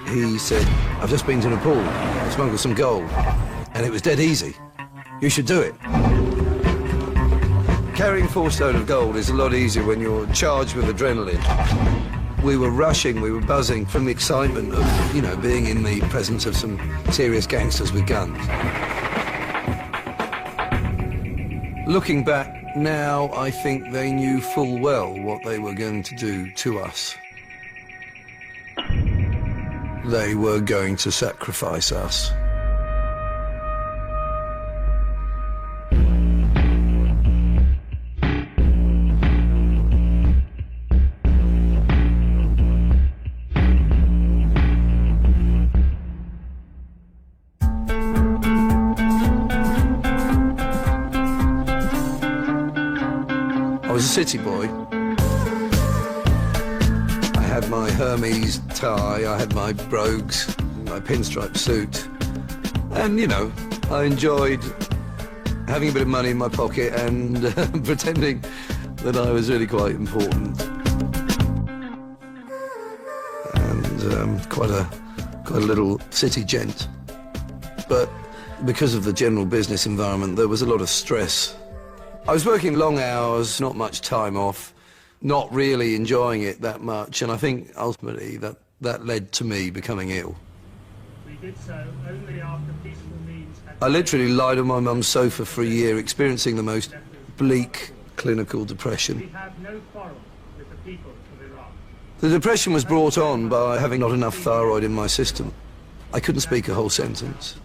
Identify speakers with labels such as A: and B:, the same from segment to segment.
A: He said, I've just been to Nepal, smuggled some gold, and it was dead easy. You should do it. Carrying 4 stone of gold is a lot easier when you're charged with adrenaline. We were rushing, we were buzzing from the excitement of, you know, being in the presence of some serious gangsters with guns. Looking back now, I think they knew full well what they were going to do to us. They were going to sacrifice us. I was a city boy. I had my Hermes tie, I had my brogues, my pinstripe suit. And, you know, I enjoyed having a bit of money in my pocket and pretending that I was really quite important. And quite a little city gent. But because of the general business environment, there was a lot of stress. I was working long hours, not much time off, not really enjoying it that much, and I think ultimately that led to me becoming ill.
B: We did so only after peaceful means had...
A: I literally lied on my mum's sofa for a year, experiencing the most bleak clinical depression.
B: We have no quarrel with the people of Iraq.
A: The depression was brought on by having not enough thyroid in my system. I couldn't speak a whole sentence.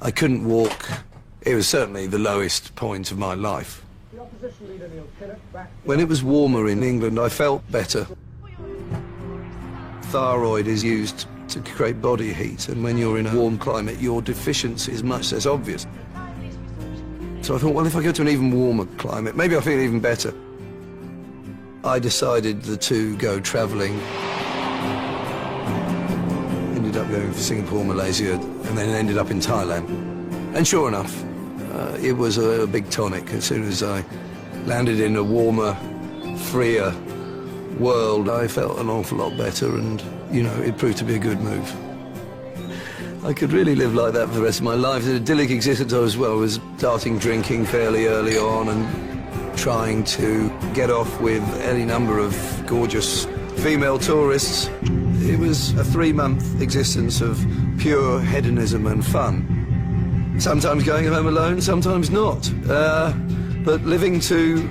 A: I couldn't walk. It was certainly the lowest point of my life. When it was warmer in England, I felt better. Thyroid is used to create body heat, and when you're in a warm climate, your deficiency is much less obvious. So I thought, well, if I go to an even warmer climate, maybe I'll feel even better. I decided to go travelling. Ended up going to Singapore, Malaysia, and then ended up in Thailand. And sure enough, it was a big tonic. As soon as I landed in a warmer, freer world, I felt an awful lot better, and, you know, it proved to be a good move. I could really live like that for the rest of my life. The idyllic existence I was starting drinking fairly early on and trying to get off with any number of gorgeous female tourists. It was a 3-month existence of pure hedonism and fun. Sometimes going home alone, sometimes not. But living to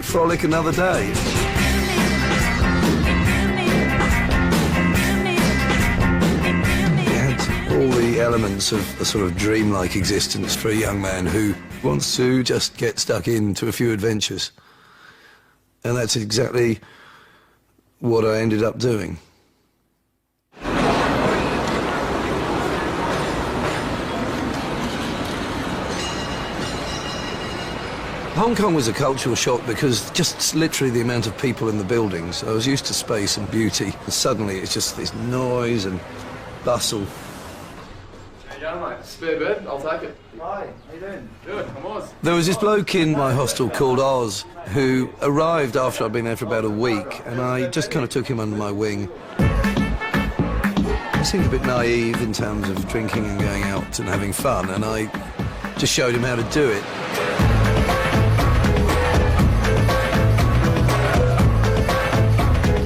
A: frolic another day. It had all the elements of a sort of dreamlike existence for a young man who wants to just get stuck into a few adventures. And that's exactly what I ended up doing. Hong Kong was a cultural shock because just literally the amount of people in the buildings. I was used to space and beauty, and suddenly it's just this noise and bustle.
C: How you going, mate? Spare bed? I'll take it.
D: Hi, how you doing?
C: Good, I'm Oz.
A: There was this bloke in my hostel called Oz who arrived after I'd been there for about a week, and I just kind of took him under my wing. He seemed a bit naive in terms of drinking and going out and having fun, and I just showed him how to do it.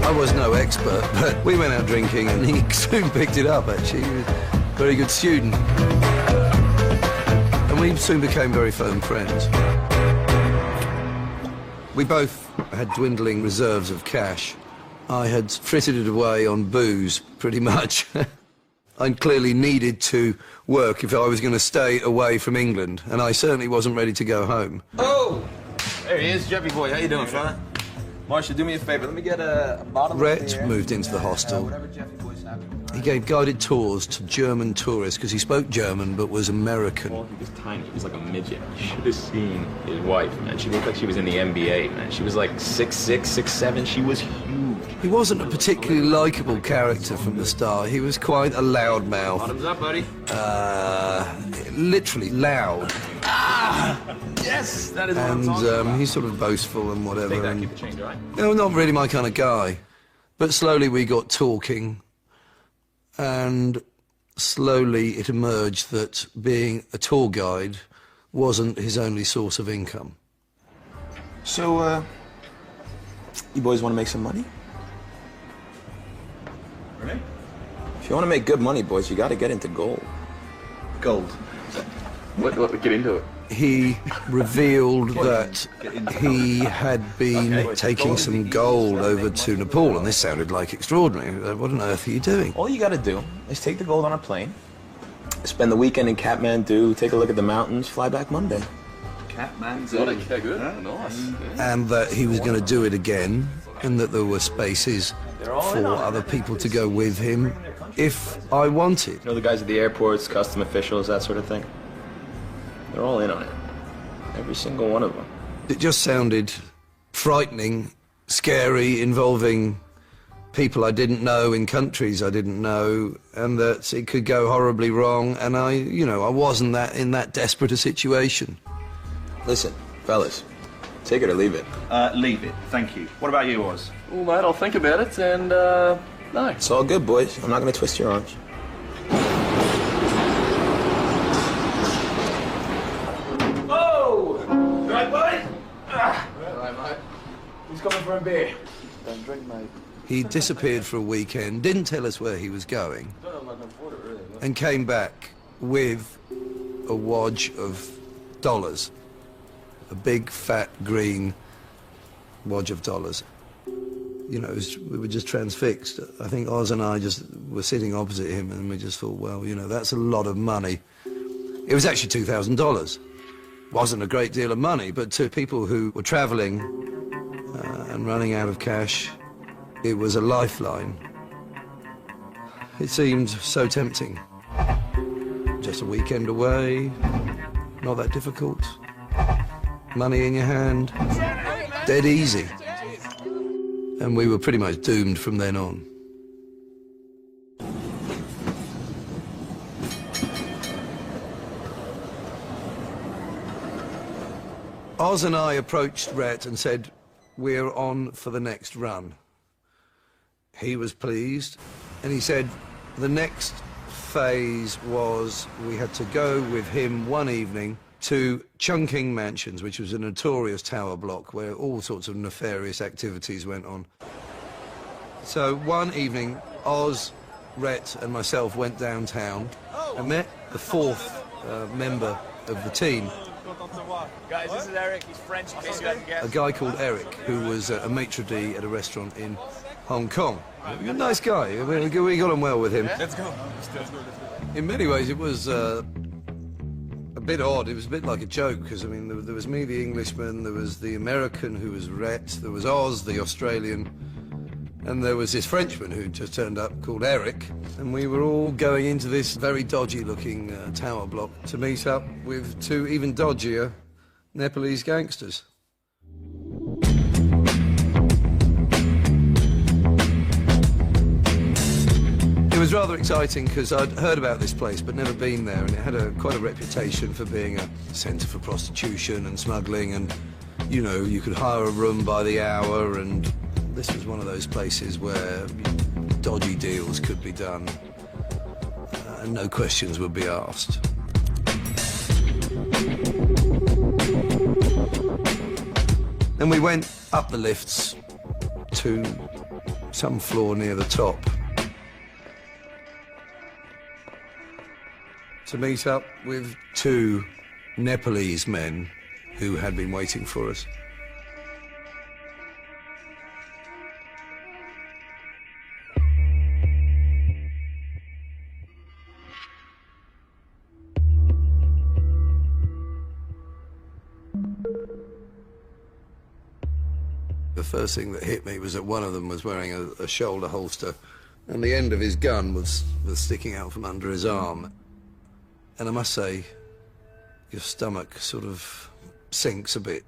A: I was no expert, but we went out drinking and he soon picked it up, actually. He was a very good student. And we soon became very firm friends. We both had dwindling reserves of cash. I had frittered it away on booze, pretty much. I clearly needed to work if I was going to stay away from England, and I certainly wasn't ready to go home.
C: Oh! There he is, Jeffy boy. How you doing, fella? Marshall, do me a favor. Let me get a bottle of
A: Rhett
C: beer.
A: moved into the hostel.
C: Whatever Jeffy boy's having.
A: He gave guided tours to German tourists because he spoke German but was American.
E: Well, he was tiny. He was like a midget. You should have seen his wife, man. She looked like she was in the NBA, man. She was like 6'6", 6'7". She was huge.
A: He wasn't a particularly likable character from the start. He was quite a loudmouth.
E: Bottoms up, buddy.
A: Literally loud.
E: Yes, that is what I'm talking
A: And
E: about.
A: he's sort of boastful and whatever.
E: Take that,
A: And,
E: keep the change, all right?
A: you know, not really my kind of guy. But slowly we got talking, and slowly it emerged that being a tour guide wasn't his only source of income.
C: So, you boys want to make some money?
E: Right?
C: If you want to make good money, boys, you got to get into gold.
E: Gold. What, get into it.
A: He revealed that he had been taking some gold over to Nepal, and this sounded like extraordinary. What on earth are you doing?
C: All you got to do is take the gold on a plane, spend the weekend in Kathmandu, take a look at the mountains, fly back Monday.
E: Kathmandu. Okay, good. Nice. Yeah.
A: And that he was going to do it again, and that there were spaces for other people to go with him if I wanted.
C: You know the guys at the airports, custom officials, that sort of thing? They're all in on it. Every single one of them.
A: It just sounded frightening, scary, involving people I didn't know in countries I didn't know, and that it could go horribly wrong, and I wasn't in that desperate a situation.
C: Listen, fellas, take it or leave it.
D: Leave it, thank you. What about you, Oz?
E: Well, mate, I'll think about it, and, no.
C: It's all good, boys. I'm not going to twist your arms.
E: Right, buddy? Right, mate. Who's coming for a beer? Don't drink, mate.
A: He disappeared for a weekend, didn't tell us where he was going, and came back with a wad of dollars. A big, fat, green wad of dollars. You know, we were just transfixed. I think Oz and I just were sitting opposite him, and we just thought, well, you know, that's a lot of money. It was actually $2,000. Wasn't a great deal of money, but to people who were travelling and running out of cash, it was a lifeline. It seemed so tempting. Just a weekend away, not that difficult. Money in your hand, dead easy. And we were pretty much doomed from then on. Oz and I approached Rhett and said, we're on for the next run. He was pleased, and he said the next phase was we had to go with him one evening to Chungking Mansions, which was a notorious tower block where all sorts of nefarious activities went on. So one evening, Oz, Rhett and myself went downtown and met the fourth member of the team.
F: Guys, this is Eric. He's French, in case you hadn't guessed.
A: A guy called Eric, who was a maitre d' at a restaurant in Hong Kong. A nice guy. We got on well with him.
F: Let's go.
A: In many ways, it was a bit odd. It was a bit like a joke, because, I mean, there was me, the Englishman, there was the American, who was Rhett, there was Oz, the Australian, and there was this Frenchman who just turned up called Eric, and we were all going into this very dodgy-looking tower block to meet up with two even dodgier Nepalese gangsters. It was rather exciting because I'd heard about this place but never been there, and it had quite a reputation for being a centre for prostitution and smuggling, and, you know, you could hire a room by the hour, and this was one of those places where dodgy deals could be done and no questions would be asked. And we went up the lifts to some floor near the top to meet up with two Nepalese men who had been waiting for us. The first thing that hit me was that one of them was wearing a shoulder holster, and the end of his gun was sticking out from under his arm. And I must say, your stomach sort of sinks a bit.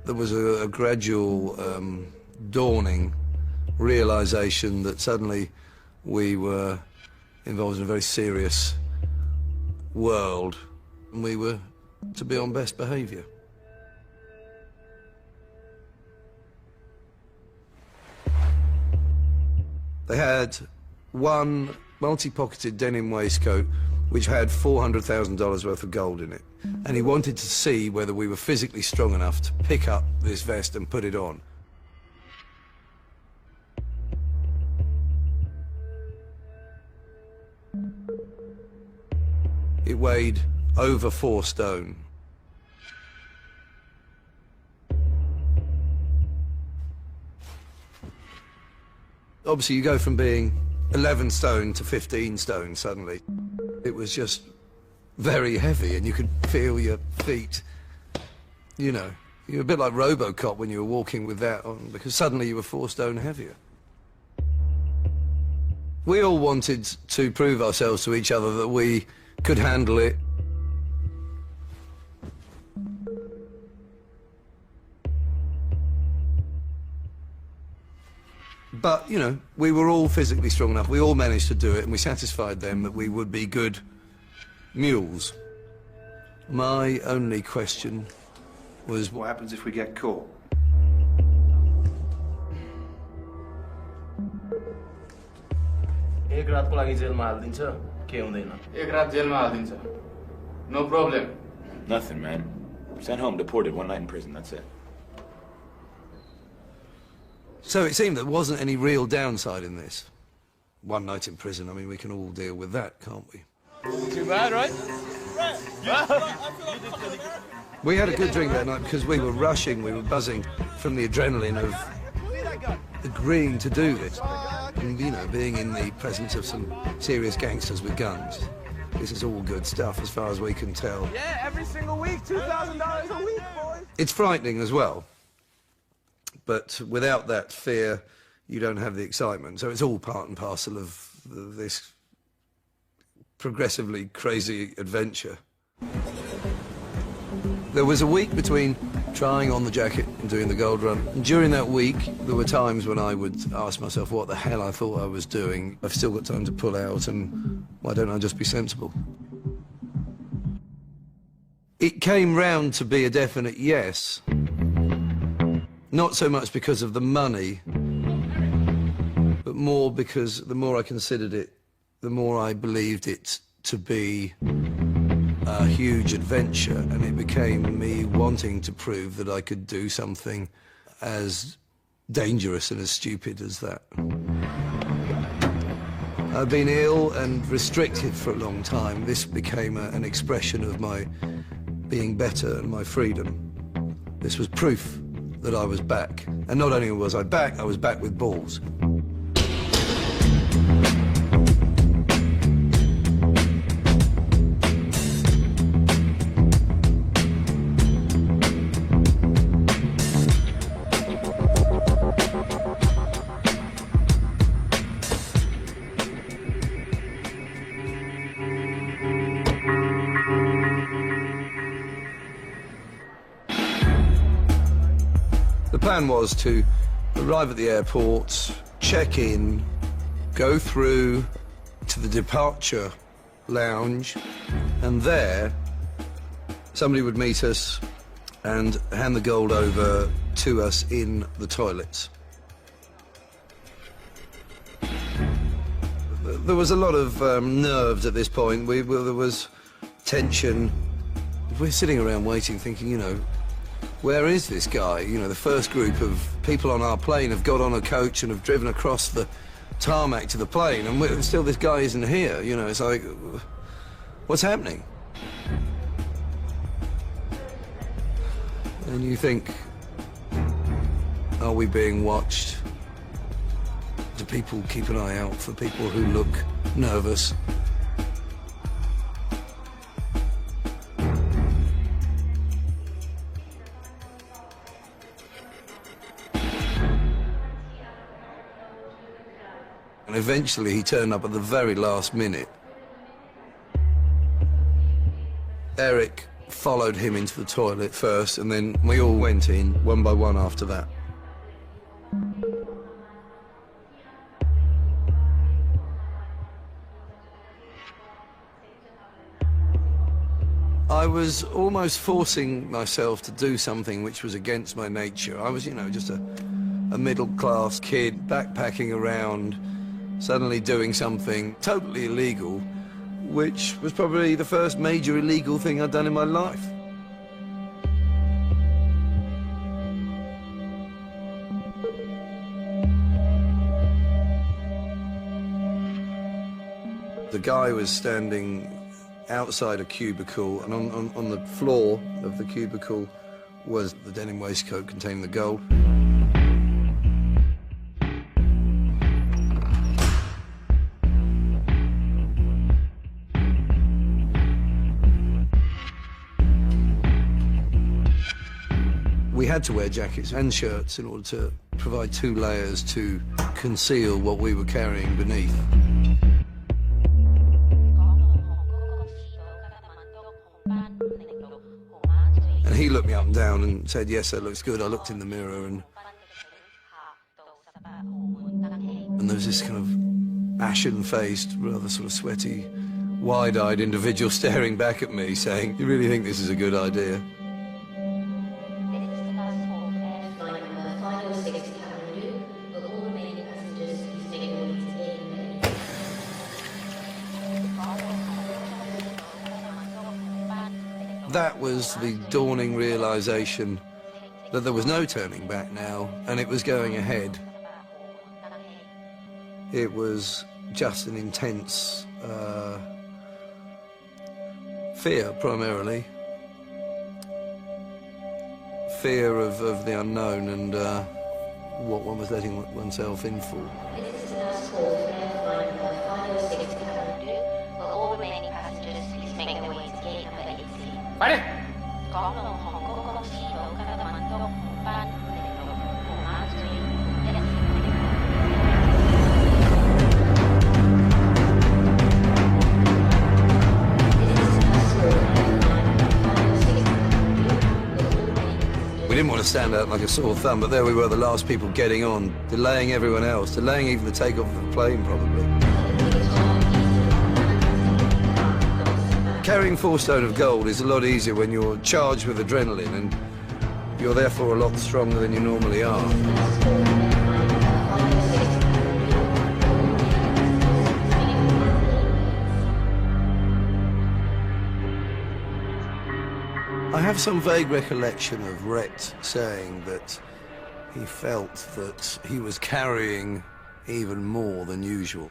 A: There was a gradual dawning realization that suddenly we were involved in a very serious world, and we were to be on best behavior. They had one multi-pocketed denim waistcoat which had $400,000 worth of gold in it. And he wanted to see whether we were physically strong enough to pick up this vest and put it on. It weighed over 4 stone. Obviously, you go from being 11 stone to 15 stone suddenly. It was just very heavy, and you could feel your feet, you know. You're a bit like RoboCop when you were walking with that on, because suddenly you were 4 stone heavier. We all wanted to prove ourselves to each other that we could handle it. But, you know, we were all physically strong enough. We all managed to do it, and we satisfied them that we would be good mules. My only question was,
D: What happens if we get caught?
G: एक रातको लागि जेलमा हाल्दिन्छ के हुँदैन
H: एक रात जेलमा हाल्दिन्छ no problem
E: Nothing, man. Sent home, deported, 1 night in prison, that's it.
A: so it seemed there wasn't any real downside in this. 1 night in prison, I mean, we can all deal with that, can't we?
F: Too bad, right?
A: We had a good drink that night because we were rushing, we were buzzing from the adrenaline of agreeing to do this. And, you know, being in the presence of some serious gangsters with guns. This is all good stuff as far as we can tell.
F: Yeah, every single week, $2,000 a week, boys.
A: It's frightening as well. But without that fear, you don't have the excitement. So it's all part and parcel of this progressively crazy adventure. There was a week between trying on the jacket and doing the gold run. And during that week, there were times when I would ask myself what the hell I thought I was doing. I've still got time to pull out, and why don't I just be sensible? It came round to be a definite yes. Not so much because of the money, but more because the more I considered it, the more I believed it to be a huge adventure, and it became me wanting to prove that I could do something as dangerous and as stupid as that. I've been ill and restricted for a long time. This became an expression of my being better and my freedom. This was proof that I was back. And not only was I back with balls. The plan was to arrive at the airport, check in, go through to the departure lounge, and there somebody would meet us and hand the gold over to us in the toilets. There was a lot of nerves at this point. There was tension. We're sitting around waiting, thinking, you know, where is this guy? You know, the first group of people on our plane have got on a coach and have driven across the tarmac to the plane, and still this guy isn't here. You know, it's like, what's happening? And you think, are we being watched? Do people keep an eye out for people who look nervous? And eventually he turned up at the very last minute. Eric followed him into the toilet first, and then we all went in one by one after that. I was almost forcing myself to do something which was against my nature. I was, you know, just a middle-class kid backpacking around, suddenly doing something totally illegal, which was probably the first major illegal thing I'd done in my life. The guy was standing outside a cubicle, and on the floor of the cubicle was the denim waistcoat containing the gold. We had to wear jackets and shirts in order to provide 2 layers to conceal what we were carrying beneath. And he looked me up and down and said, "Yes, that looks good." I looked in the mirror and there was this kind of ashen-faced, rather sort of sweaty, wide-eyed individual staring back at me saying, "You really think this is a good idea?" That was the dawning realization that there was no turning back now, and it was going ahead. It was just an intense fear, primarily. Fear of the unknown and what one was letting oneself in for.
I: This is the last call for airline number 506 to Kathmandu. Will all remaining passengers please make their way to gate number 80.
H: ไปดิ
I: 港龍航空公司到加德滿都航班零六號碼主要一線。
A: We didn't want to stand out like a sore thumb, but there we were, the last people getting on, delaying everyone else, delaying even the takeoff of the plane, probably. Carrying 4 stone of gold is a lot easier when you're charged with adrenaline, and you're therefore a lot stronger than you normally are. I have some vague recollection of Rhett saying that he felt that he was carrying even more than usual.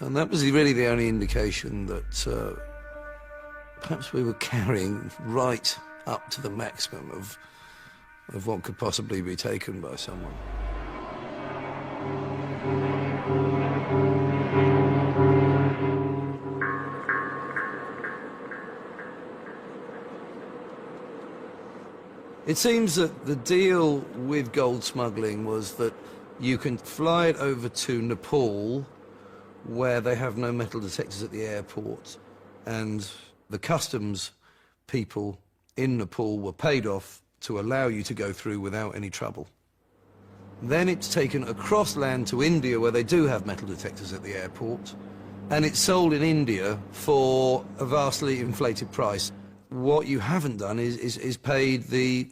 A: And that was really the only indication that perhaps we were carrying right up to the maximum of what could possibly be taken by someone. It seems that the deal with gold smuggling was that you can fly it over to Nepal, where they have no metal detectors at the airport, and the customs people in Nepal were paid off to allow you to go through without any trouble. Then it's taken across land to India, where they do have metal detectors at the airport, and it's sold in India for a vastly inflated price. What you haven't done is paid the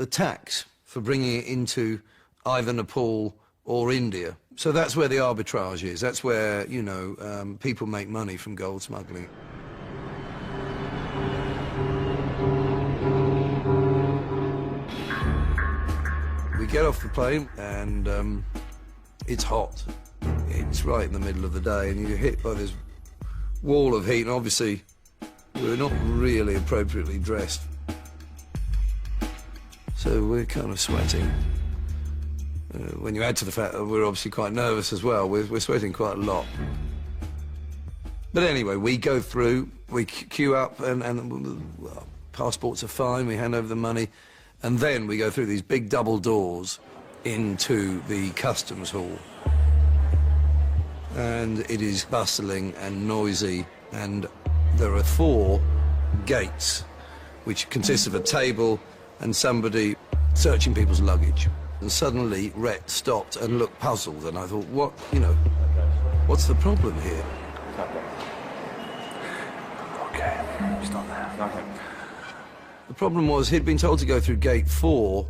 A: tax for bringing it into either Nepal or India. So that's where the arbitrage is. That's where, you know, people make money from gold smuggling. We get off the plane and it's hot. It's right in the middle of the day and you're hit by this wall of heat, and obviously we're not really appropriately dressed. So we're kind of sweating. When you add to the fact that we're obviously quite nervous as well, we're sweating quite a lot. But anyway, we go through, we queue up, and well, passports are fine, we hand over the money, and then we go through these big double doors into the customs hall. And it is bustling and noisy, and there are 4 gates, which consist of a table and somebody searching people's luggage. And suddenly, Rhett stopped and looked puzzled, and I thought, what, you know, what's the problem here?
D: Okay, stop there. Okay.
A: The problem was he'd been told to go through gate 4,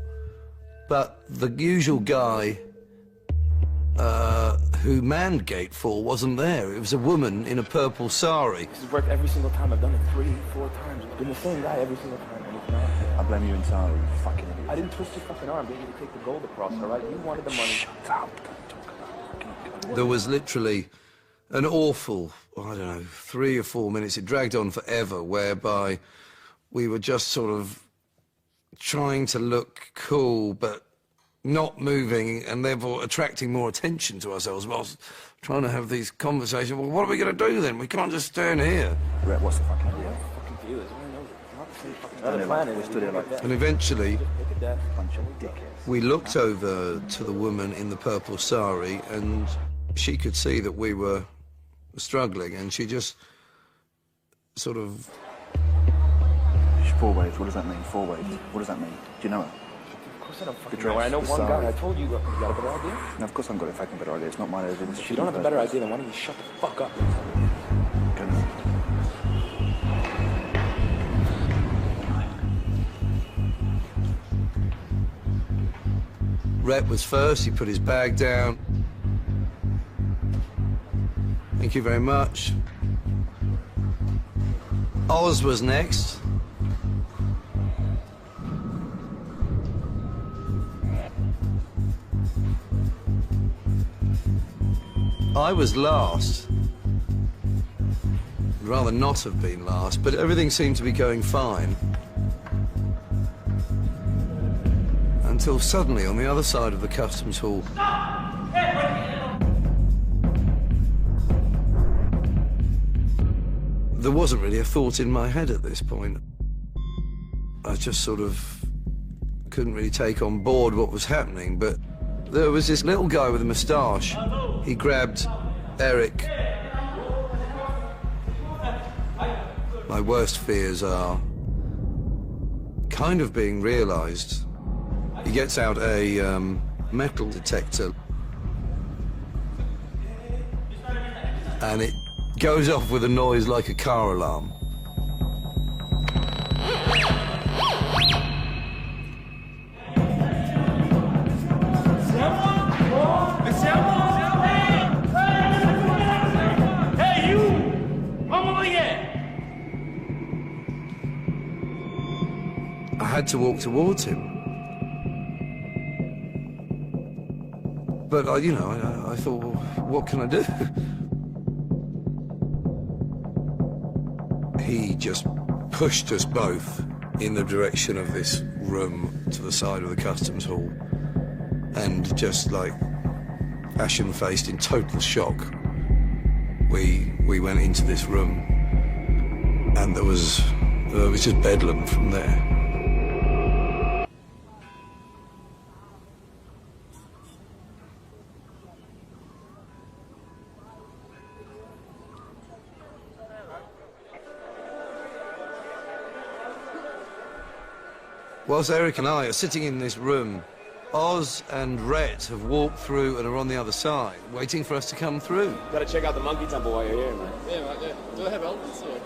A: but the usual guy who manned Gate 4 wasn't there. It was a woman in a purple sari.
C: This has worked every single time. I've done it 3, 4 times. It's been the same guy every single time, and it's not.
D: I blame you entirely, you fucking idiot.
C: I didn't twist your fucking arm, get you to take the gold across, all right? You wanted the money.
D: Shut up. Don't talk about it.
A: There was literally an awful, I don't know, 3 or 4 minutes. It dragged on forever, whereby we were just sort of trying to look cool, but not moving, and therefore attracting more attention to ourselves whilst trying to have these conversations. Well, what are we going to do then? We can't just stand here.
D: Rhett, what's the fucking idea?
C: Fucking view is, who knows? It's not the same fucking other planet.
D: We stood here like that.
A: And eventually,
C: Look at that.
D: Bunch of dickheads.
A: we looked over to the woman in the purple sari, and she could see that we were struggling, and she just sort of...
D: 4 waves, what does that mean? 4 waves, what does that mean? Do you know it?
C: Of course I don't fucking
D: The
C: know.
D: dress,
C: I know
D: the
C: one
D: sari.
C: guy. I told you, you got a better idea?
D: No, of course I haven't got a fucking better idea. It's not my idea.
C: If you don't have a better idea, then why don't you shut the fuck up?
A: Rhett was first, he put his bag down. Thank you very much. Oz was next. I was last. I'd rather not have been last, but everything seemed to be going fine. Until suddenly, on the other side of the customs hall, there wasn't really a thought in my head at this point. I just sort of couldn't really take on board what was happening, but there was this little guy with a moustache. He grabbed Eric. My worst fears are kind of being realized. He gets out a metal detector, and it goes off with a noise like a car alarm.
F: Hey, you! Come over here!
A: I had to walk towards him. But, I thought, well, what can I do? He just pushed us both in the direction of this room to the side of the customs hall. And just like ashen-faced in total shock, we went into this room, and there was just bedlam from there. Whilst Eric and I are sitting in this room, Oz and Rhett have walked through and are on the other side, waiting for us to come through.
C: Gotta check out the monkey temple while you're here, man.
F: Yeah, man, yeah. Do I have elephants or?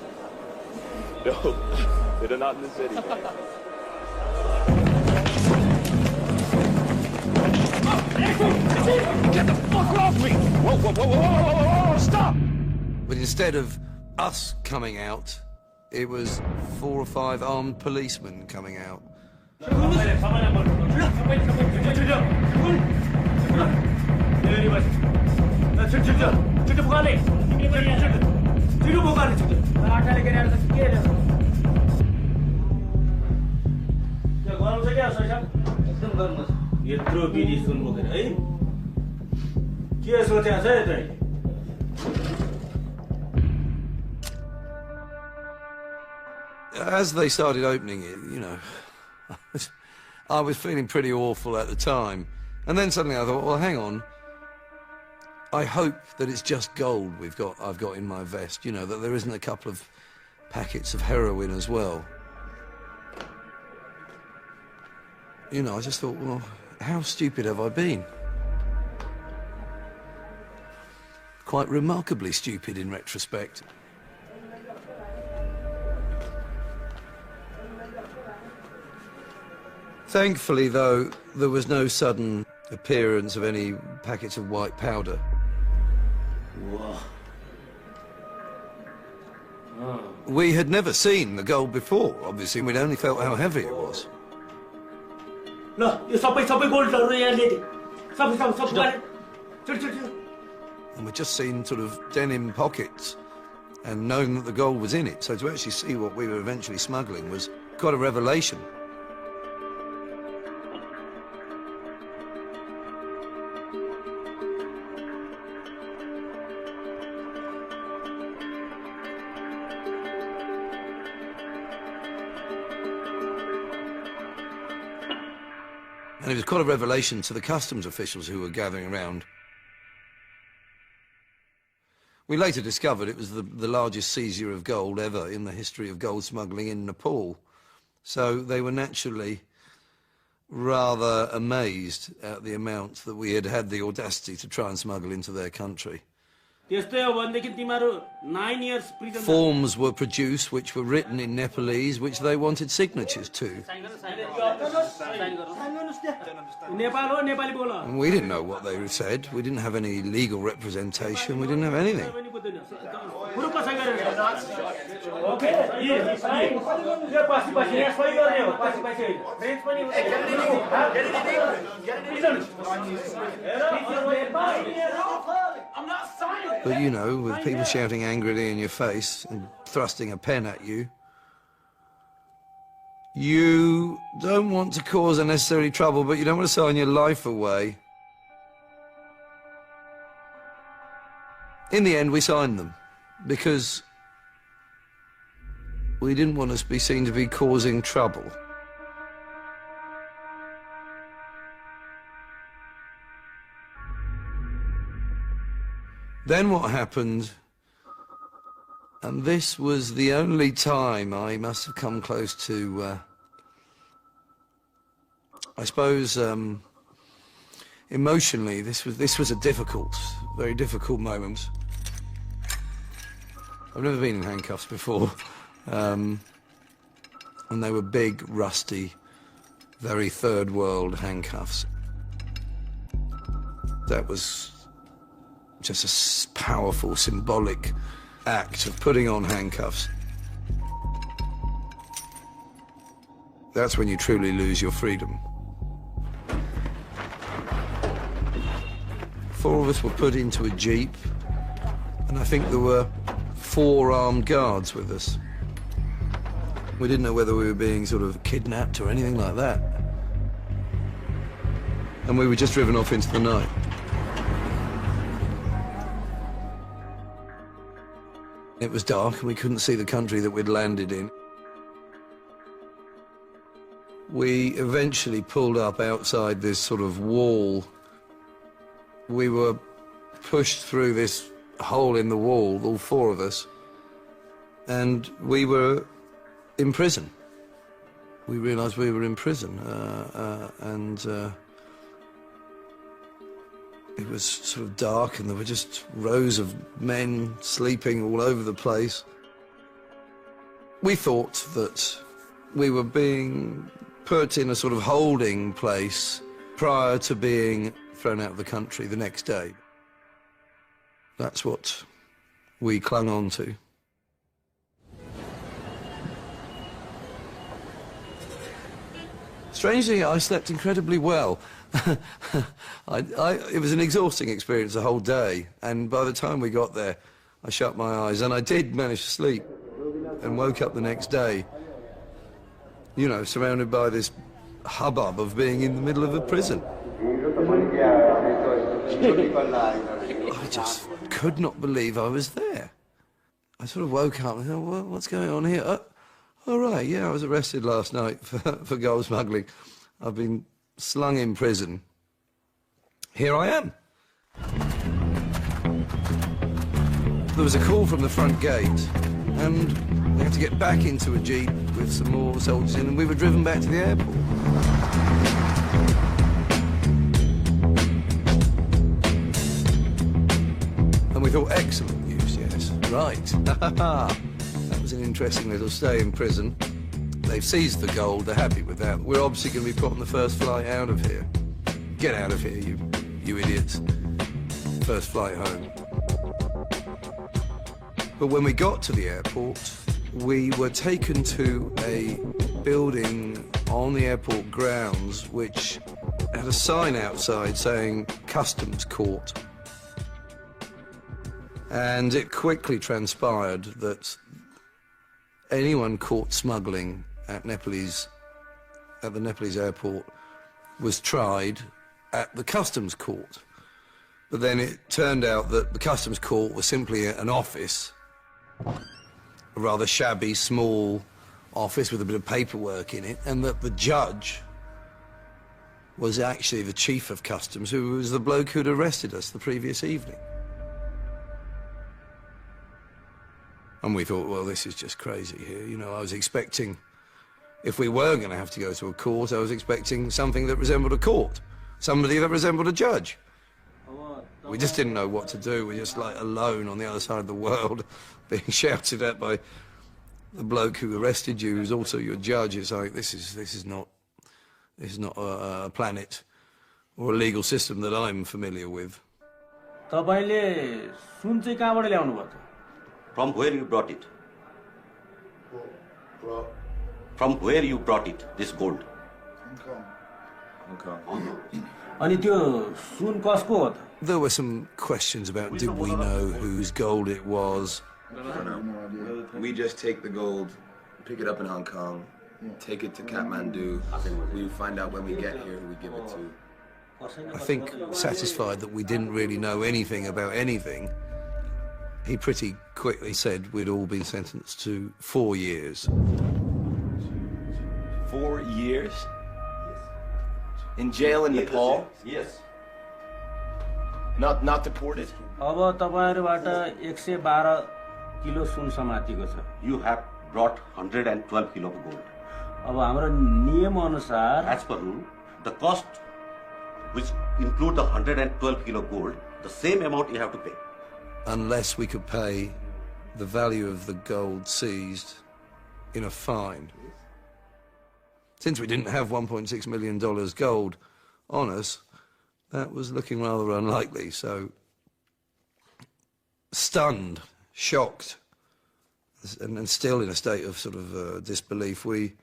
C: No, they're not in the city.
F: Get the fuck off me!
C: Whoa, whoa, whoa, whoa, whoa, whoa, whoa, stop!
A: But instead of us coming out, it was 4 or 5 armed policemen coming out. As they started opening it, I was feeling pretty awful at the time. And then suddenly I thought, well, hang on. I hope that it's just gold I've got in my vest, that there isn't a couple of packets of heroin as well. I just thought, well, how stupid have I been? Quite remarkably stupid in retrospect. Thankfully, though, there was no sudden appearance of any packets of white powder. We had never seen the gold before, obviously. We'd only felt how heavy it was. And we'd just seen sort of denim pockets and known that the gold was in it. So to actually see what we were eventually smuggling was quite a revelation. And it was quite a revelation to the customs officials who were gathering around. We later discovered it was the largest seizure of gold ever in the history of gold smuggling in Nepal. So they were naturally rather amazed at the amount that we had had the audacity to try and smuggle into their country. Forms were produced which were written in Nepalese, which they wanted signatures to. And we didn't know what they said. We didn't have any legal representation. We didn't have anything. But you know, with people shouting angrily in your face and thrusting a pen at you, you don't want to cause unnecessary trouble, but you don't want to sign your life away. In the end, we signed them because we didn't want to be seen to be causing trouble. Then what happened, and this was the only time I must have come close to, I suppose, emotionally, this was a difficult, very difficult moment. I've never been in handcuffs before, and they were big, rusty, very third world handcuffs. That was just a powerful, symbolic act of putting on handcuffs. That's when you truly lose your freedom. 4 of us were put into a jeep, and I think there were 4 armed guards with us. We didn't know whether we were being sort of kidnapped or anything like that. And we were just driven off into the night. It was dark and we couldn't see the country that we'd landed in. We eventually pulled up outside this sort of wall. We were pushed through this hole in the wall, all 4 of us, and we were in prison. We realised we were in prison, and it was sort of dark and there were just rows of men sleeping all over the place. We thought that we were being put in a sort of holding place prior to being thrown out of the country the next day. That's what we clung on to. Strangely, I slept incredibly well. It was an exhausting experience the whole day, and by the time we got there, I shut my eyes, and I did manage to sleep, and woke up the next day, you know, surrounded by this hubbub of being in the middle of a prison. I just could not believe I was there. I sort of woke up and thought, well, what's going on here? Oh, right, yeah, I was arrested last night for gold smuggling. I've been slung in prison. Here I am. There was a call from the front gate, and we had to get back into a jeep with some more soldiers in, and we were driven back to the airport. And we thought, excellent news, yes. Right. That was an interesting little stay in prison. They've seized the gold, they're happy with that. We're obviously going to be put on the first flight out of here. Get out of here, you idiots. First flight home. But when we got to the airport, we were taken to a building on the airport grounds which had a sign outside saying Customs Court. And it quickly transpired that anyone caught smuggling at the Nepalese airport was tried at the Customs Court. But then it turned out that the Customs Court was simply an office, a rather shabby, small office with a bit of paperwork in it, and that the judge was actually the chief of customs, who was the bloke who'd arrested us the previous evening. And we thought, well, this is just crazy here. You know, I was expecting, if we were going to have to go to a court, I was expecting something that resembled a court, somebody that resembled a judge. We just didn't know what to do. We're just like alone on the other side of the world, being shouted at by the bloke who arrested you, who's also your judge. It's like, this is not a planet or a legal system that I'm familiar with.
J: From where you brought it? From where you brought it, this gold?
A: There were some questions about, did we know whose gold it was?
E: No. We just take the gold, pick it up in Hong Kong, take it to Kathmandu. We find out when we get here who we give it to.
A: I think, satisfied that we didn't really know anything about anything, he pretty quickly said we'd all been sentenced to 4 years.
C: 4 years? In jail in Nepal?
J: Yes.
C: Not deported?
J: You have brought 112 kilo of gold. As per rule, the cost, which include the 112 kilo gold, the same amount you have to pay.
A: Unless we could pay the value of the gold seized in a fine. Since we didn't have $1.6 million gold on us, that was looking rather unlikely. So, stunned, shocked, and still in a state of sort of disbelief, we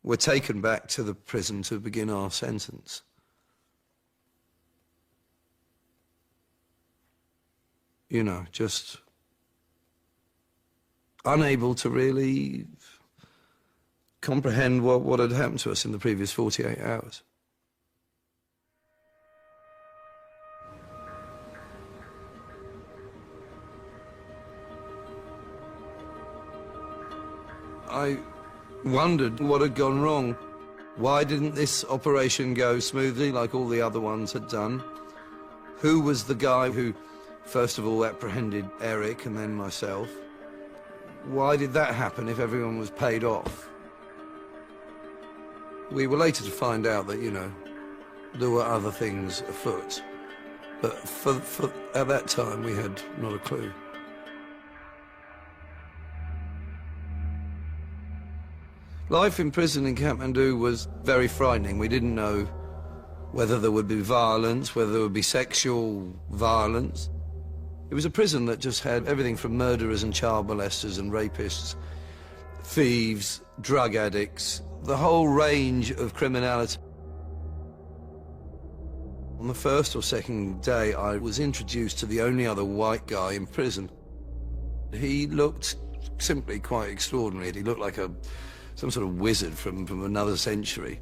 A: were taken back to the prison to begin our sentence. You know, just unable to really comprehend what had happened to us in the previous 48 hours. I wondered what had gone wrong. Why didn't this operation go smoothly like all the other ones had done? Who was the guy who, first of all, apprehended Eric and then myself? Why did that happen if everyone was paid off? We were later to find out that, you know, there were other things afoot. But at that time, we had not a clue. Life in prison in Kathmandu was very frightening. We didn't know whether there would be violence, whether there would be sexual violence. It was a prison that just had everything from murderers and child molesters and rapists, thieves, drug addicts, the whole range of criminality. On the first or second day, I was introduced to the only other white guy in prison. He looked simply quite extraordinary. He looked like some sort of wizard from another century.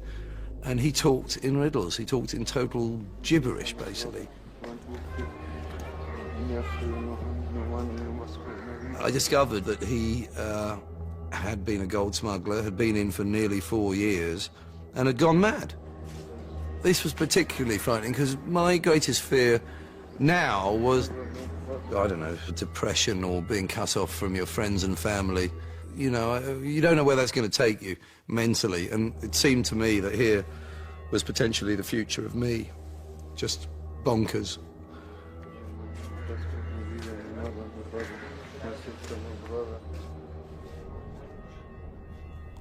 A: And he talked in riddles. He talked in total gibberish, basically. I discovered that he had been a gold smuggler, had been in for nearly 4 years, and had gone mad. This was particularly frightening because my greatest fear now was, I don't know, depression or being cut off from your friends and family. You know, you don't know where that's going to take you mentally, and it seemed to me that here was potentially the future of me, just bonkers.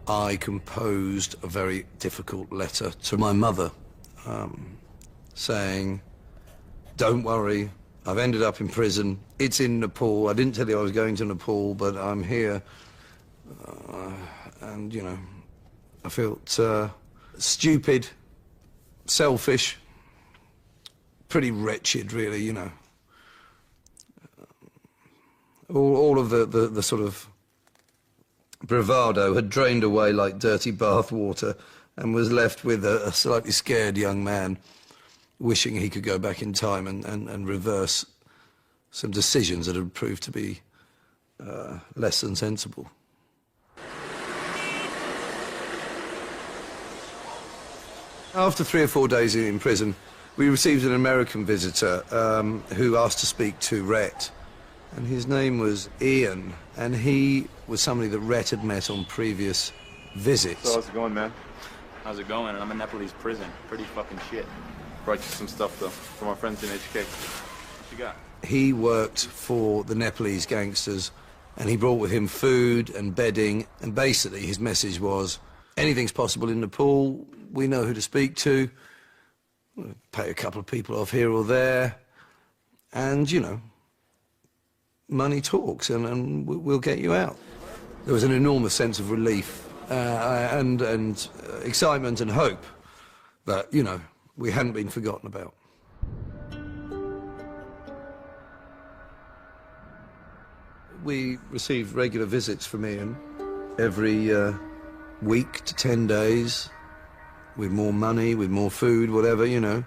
A: I composed a very difficult letter to my mother, saying, don't worry, I've ended up in prison. It's in Nepal. I didn't tell you I was going to Nepal, but I'm here. And, you know, I felt stupid, selfish, pretty wretched, really, you know. All of the sort of bravado had drained away like dirty bath water and was left with a slightly scared young man wishing he could go back in time and reverse some decisions that had proved to be less than sensible. After 3 or 4 days in prison, we received an American visitor who asked to speak to Rhett. And his name was Ian, and he was somebody that Rhett had met on previous visits.
K: So how's it going, man?
C: How's it going? I'm in Nepalese prison. Pretty fucking shit.
K: Brought you some stuff, though, from our friends in HK. What you got?
A: He worked for the Nepalese gangsters, and he brought with him food and bedding, and basically his message was, anything's possible in Nepal, we know who to speak to, we'll pay a couple of people off here or there, and, you know, money talks, and we'll get you out. There was an enormous sense of relief and excitement and hope that, you know, we hadn't been forgotten about. We received regular visits from Ian every week to 10 days, with more money, with more food, whatever, you know.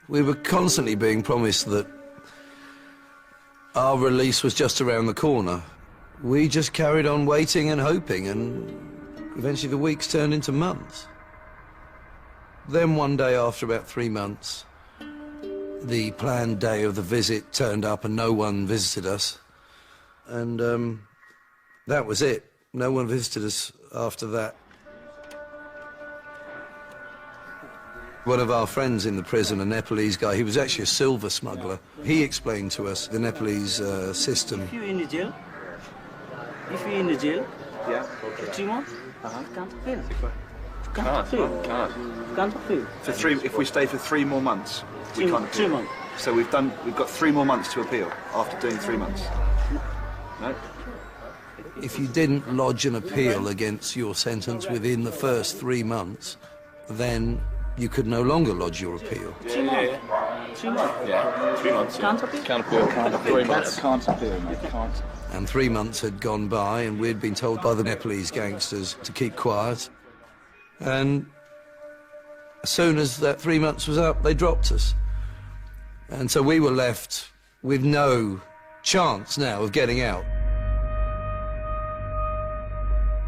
A: We were constantly being promised that our release was just around the corner. We just carried on waiting and hoping, and eventually the weeks turned into months. Then one day, after about 3 months, the planned day of the visit turned up and no one visited us. And that was it. No one visited us after that. One of our friends in the prison, a Nepalese guy, he was actually a silver smuggler. He explained to us the Nepalese system.
L: If you're in the jail,
D: Yeah.
L: for 3 months, can't appeal. Can't appeal.
D: For 3, if we stay for 3 more months, we can't appeal.
L: 3 months.
D: So we've got 3 more months to appeal after doing 3 months. No?
A: If you didn't lodge an appeal against your sentence within the first 3 months, then you could no longer lodge your appeal.
L: 3 months. 3 months.
C: Yeah, 3 months.
L: Can't appeal.
K: Can't appeal.
D: Can't appeal.
K: 3 months.
D: Can't appeal, mate. Can't.
A: And 3 months had gone by, and we'd been told by the Nepalese gangsters to keep quiet. And as soon as that 3 months was up, they dropped us. And so we were left with no chance now of getting out.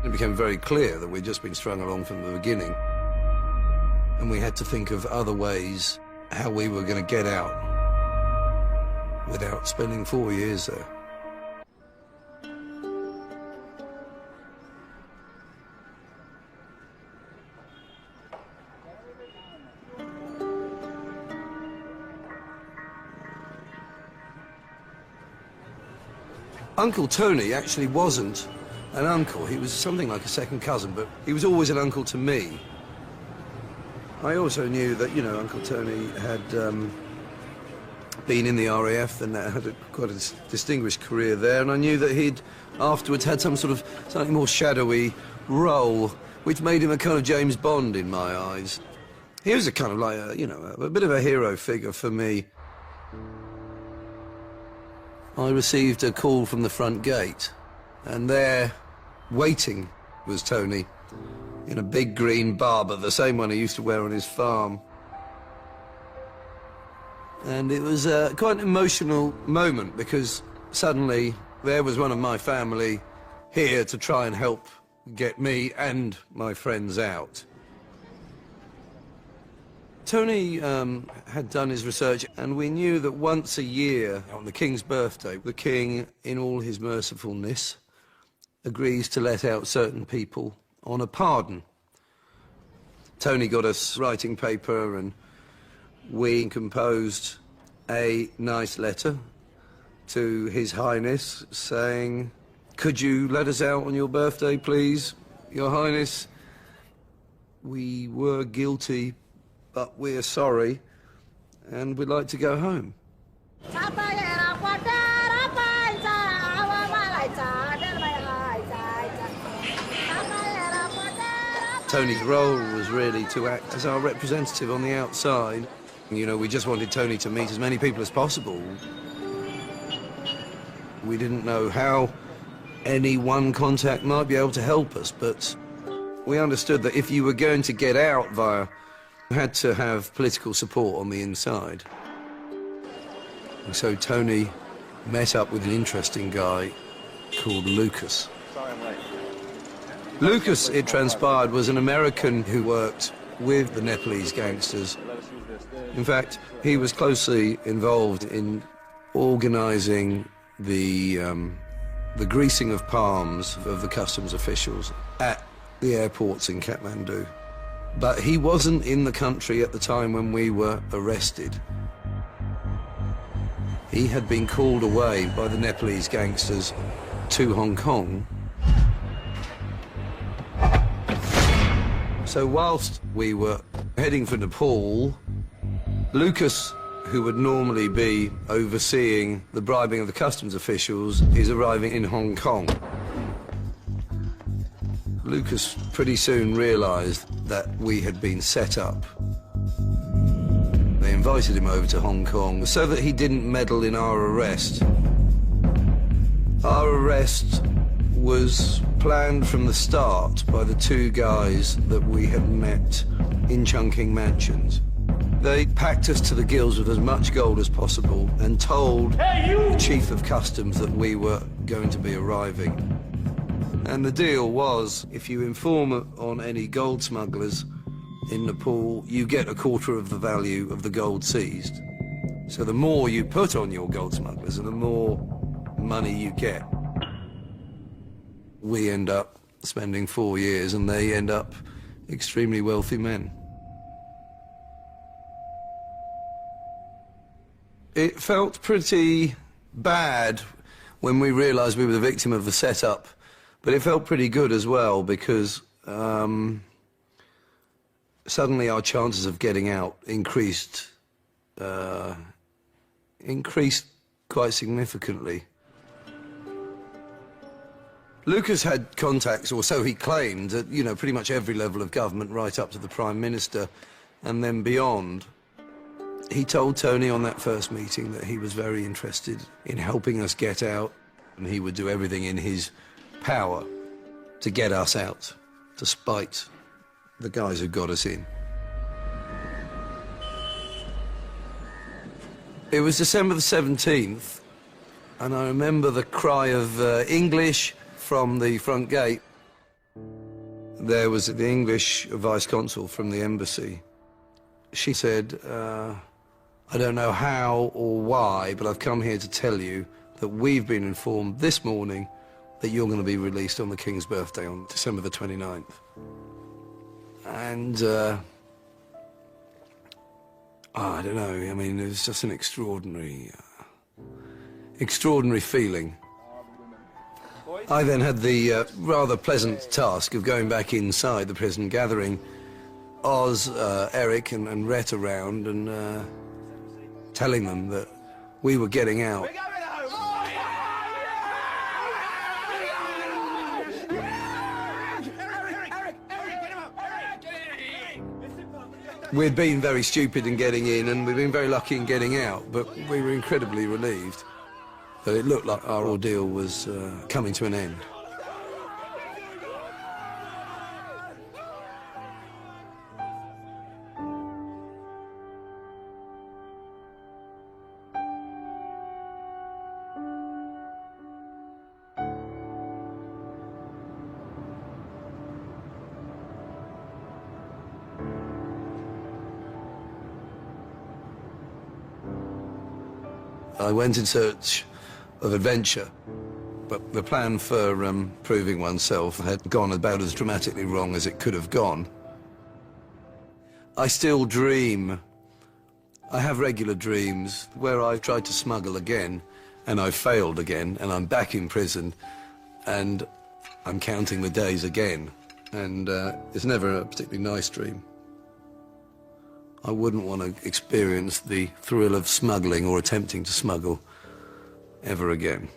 A: It became very clear that we'd just been strung along from the beginning. And we had to think of other ways how we were going to get out without spending 4 years there. Uncle Tony actually wasn't an uncle. He was something like a second cousin, but he was always an uncle to me. I also knew that, you know, Uncle Tony had been in the RAF and had quite a distinguished career there, and I knew that he'd afterwards had some sort of slightly more shadowy role, which made him a kind of James Bond in my eyes. He was a kind of like, a bit of a hero figure for me. I received a call from the front gate, and there, waiting, was Tony, in a big green Barber, the same one he used to wear on his farm. And it was quite an emotional moment, because suddenly there was one of my family here to try and help get me and my friends out. Tony had done his research, and we knew that once a year, on the King's birthday, the King, in all his mercifulness, agrees to let out certain people on a pardon. Tony got us writing paper, and we composed a nice letter to His Highness saying, "Could you let us out on your birthday, please, Your Highness? We were guilty, but we're sorry, and we'd like to go home." Tony's role was really to act as our representative on the outside. You know, we just wanted Tony to meet as many people as possible. We didn't know how any one contact might be able to help us, but we understood that if you were going to get out via, you had to have political support on the inside. And so Tony met up with an interesting guy called Lucas. Lucas, it transpired, was an American who worked with the Nepalese gangsters. In fact, he was closely involved in organising the greasing of palms of the customs officials at the airports in Kathmandu. But he wasn't in the country at the time when we were arrested. He had been called away by the Nepalese gangsters to Hong Kong. So whilst we were heading for Nepal, Lucas, who would normally be overseeing the bribing of the customs officials, is arriving in Hong Kong. Lucas pretty soon realised that we had been set up. They invited him over to Hong Kong so that he didn't meddle in our arrest. Our arrest was planned from the start by the two guys that we had met in Chungking Mansions. They packed us to the gills with as much gold as possible and told the chief of customs that we were going to be arriving. And the deal was, if you inform on any gold smugglers in Nepal, you get a quarter of the value of the gold seized. So the more you put on your gold smugglers, and the more money you get. We end up spending 4 years, and they end up extremely wealthy men. It felt pretty bad when we realised we were the victim of the setup, but it felt pretty good as well, because suddenly our chances of getting out increased quite significantly. Lucas had contacts, or so he claimed, at, you know, pretty much every level of government, right up to the Prime Minister and then beyond. He told Tony on that first meeting that he was very interested in helping us get out, and he would do everything in his power to get us out, despite the guys who got us in. It was December the 17th, and I remember the cry of English from the front gate. There was the English vice-consul from the embassy. She said, I don't know how or why, but I've come here to tell you that we've been informed this morning that you're going to be released on the King's birthday on December the 29th. And, I don't know, I mean, it was just an extraordinary feeling. I then had the rather pleasant task of going back inside the prison, gathering Oz, Eric and Rhett around and telling them that we were getting out. We'd been very stupid in getting in, and we'd been very lucky in getting out, but we were incredibly relieved that it looked like our ordeal was coming to an end. I went in search of adventure, but the plan for proving oneself had gone about as dramatically wrong as it could have gone. I still dream. I have regular dreams where I've tried to smuggle again, and I've failed again, and I'm back in prison, and I'm counting the days again, and it's never a particularly nice dream. I wouldn't want to experience the thrill of smuggling or attempting to smuggle ever again.